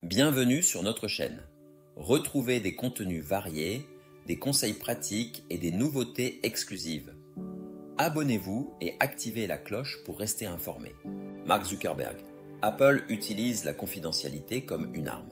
Bienvenue sur notre chaîne. Retrouvez des contenus variés, des conseils pratiques et des nouveautés exclusives. Abonnez-vous et activez la cloche pour rester informé. Mark Zuckerberg. Apple utilise la confidentialité comme une arme.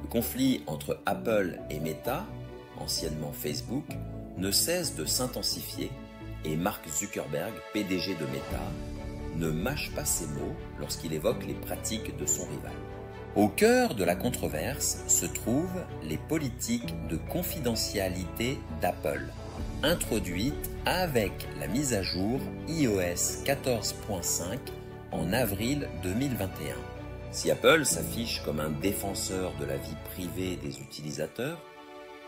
Le conflit entre Apple et Meta, anciennement Facebook, ne cesse de s'intensifier et Mark Zuckerberg, PDG de Meta, ne mâche pas ses mots lorsqu'il évoque les pratiques de son rival. Au cœur de la controverse se trouvent les politiques de confidentialité d'Apple, introduites avec la mise à jour iOS 14.5 en avril 2021. Si Apple s'affiche comme un défenseur de la vie privée des utilisateurs,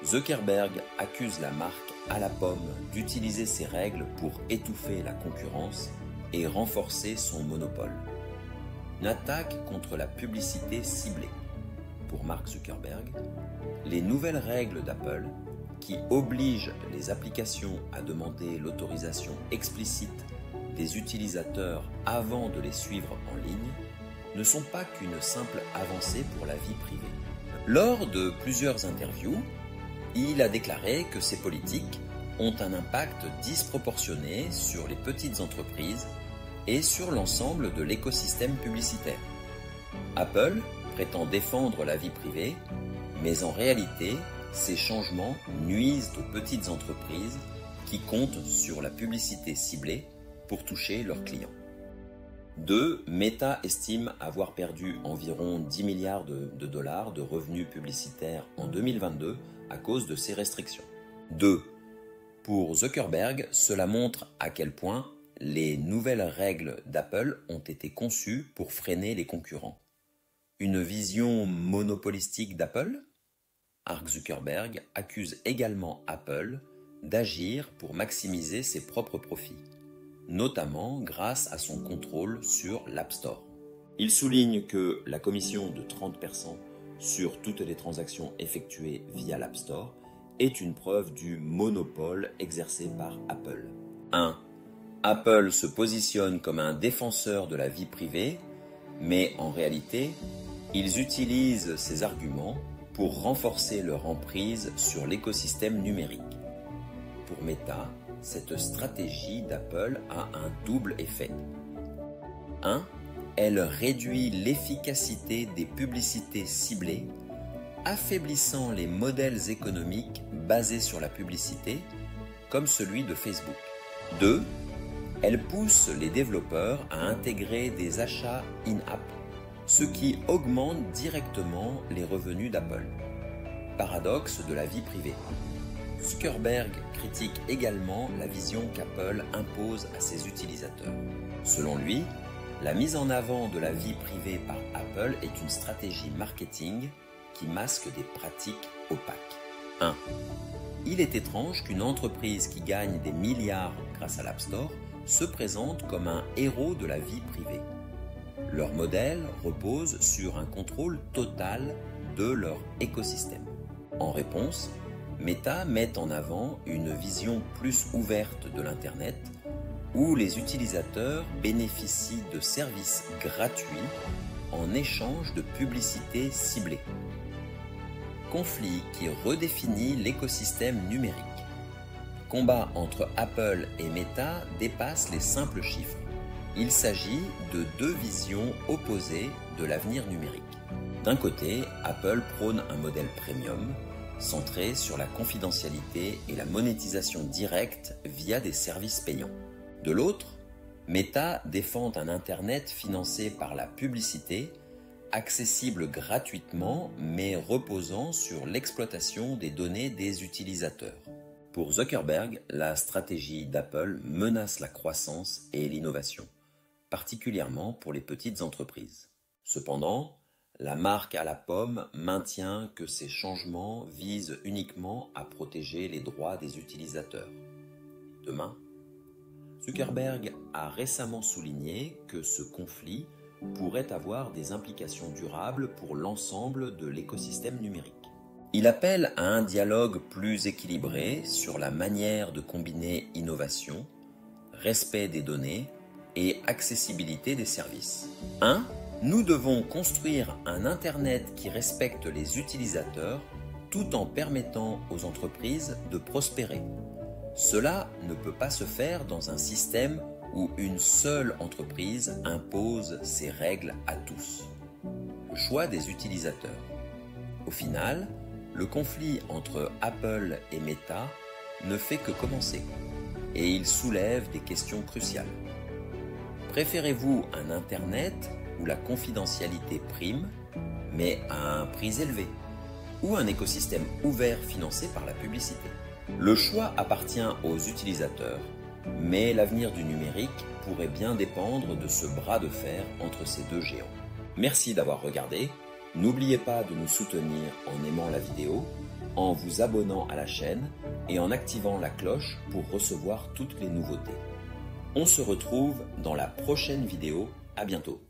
Zuckerberg accuse la marque à la pomme d'utiliser ces règles pour étouffer la concurrence et renforcer son monopole. Une attaque contre la publicité ciblée. Pour Mark Zuckerberg, les nouvelles règles d'Apple, qui obligent les applications à demander l'autorisation explicite des utilisateurs avant de les suivre en ligne, ne sont pas qu'une simple avancée pour la vie privée. Lors de plusieurs interviews, il a déclaré que ces politiques ont un impact disproportionné sur les petites entreprises et sur l'ensemble de l'écosystème publicitaire. Apple prétend défendre la vie privée, mais en réalité, ces changements nuisent aux petites entreprises qui comptent sur la publicité ciblée pour toucher leurs clients. 2. Meta estime avoir perdu environ 10 milliards de dollars de revenus publicitaires en 2022 à cause de ces restrictions. 2. Pour Zuckerberg, cela montre à quel point les nouvelles règles d'Apple ont été conçues pour freiner les concurrents. Une vision monopolistique d'Apple? Mark Zuckerberg accuse également Apple d'agir pour maximiser ses propres profits, notamment grâce à son contrôle sur l'App Store. Il souligne que la commission de 30% sur toutes les transactions effectuées via l'App Store est une preuve du monopole exercé par Apple. 1. Apple se positionne comme un défenseur de la vie privée, mais en réalité, ils utilisent ces arguments pour renforcer leur emprise sur l'écosystème numérique. Pour Meta, cette stratégie d'Apple a un double effet. 1. Elle réduit l'efficacité des publicités ciblées, affaiblissant les modèles économiques basés sur la publicité, comme celui de Facebook. 2. Elle pousse les développeurs à intégrer des achats in-app, ce qui augmente directement les revenus d'Apple. Paradoxe de la vie privée. Zuckerberg critique également la vision qu'Apple impose à ses utilisateurs. Selon lui, la mise en avant de la vie privée par Apple est une stratégie marketing qui masque des pratiques opaques. 1. Il est étrange qu'une entreprise qui gagne des milliards grâce à l'App Store se présente comme un héros de la vie privée. Leur modèle repose sur un contrôle total de leur écosystème. En réponse, Meta met en avant une vision plus ouverte de l'Internet où les utilisateurs bénéficient de services gratuits en échange de publicités ciblées. Conflit qui redéfinit l'écosystème numérique. Le combat entre Apple et Meta dépasse les simples chiffres. Il s'agit de deux visions opposées de l'avenir numérique. D'un côté, Apple prône un modèle premium, centré sur la confidentialité et la monétisation directe via des services payants. De l'autre, Meta défend un Internet financé par la publicité, accessible gratuitement mais reposant sur l'exploitation des données des utilisateurs. Pour Zuckerberg, la stratégie d'Apple menace la croissance et l'innovation, particulièrement pour les petites entreprises. Cependant, La marque à la pomme maintient que ces changements visent uniquement à protéger les droits des utilisateurs. Demain, Zuckerberg a récemment souligné que ce conflit pourrait avoir des implications durables pour l'ensemble de l'écosystème numérique. Il appelle à un dialogue plus équilibré sur la manière de combiner innovation, respect des données et accessibilité des services. 1. Nous devons construire un Internet qui respecte les utilisateurs tout en permettant aux entreprises de prospérer. Cela ne peut pas se faire dans un système où une seule entreprise impose ses règles à tous. Le choix des utilisateurs. Au final, le conflit entre Apple et Meta ne fait que commencer et il soulève des questions cruciales. Préférez-vous un Internet où la confidentialité prime, mais à un prix élevé, ou un écosystème ouvert financé par la publicité? Le choix appartient aux utilisateurs, mais l'avenir du numérique pourrait bien dépendre de ce bras de fer entre ces deux géants. Merci d'avoir regardé. N'oubliez pas de nous soutenir en aimant la vidéo, en vous abonnant à la chaîne et en activant la cloche pour recevoir toutes les nouveautés. On se retrouve dans la prochaine vidéo. À bientôt.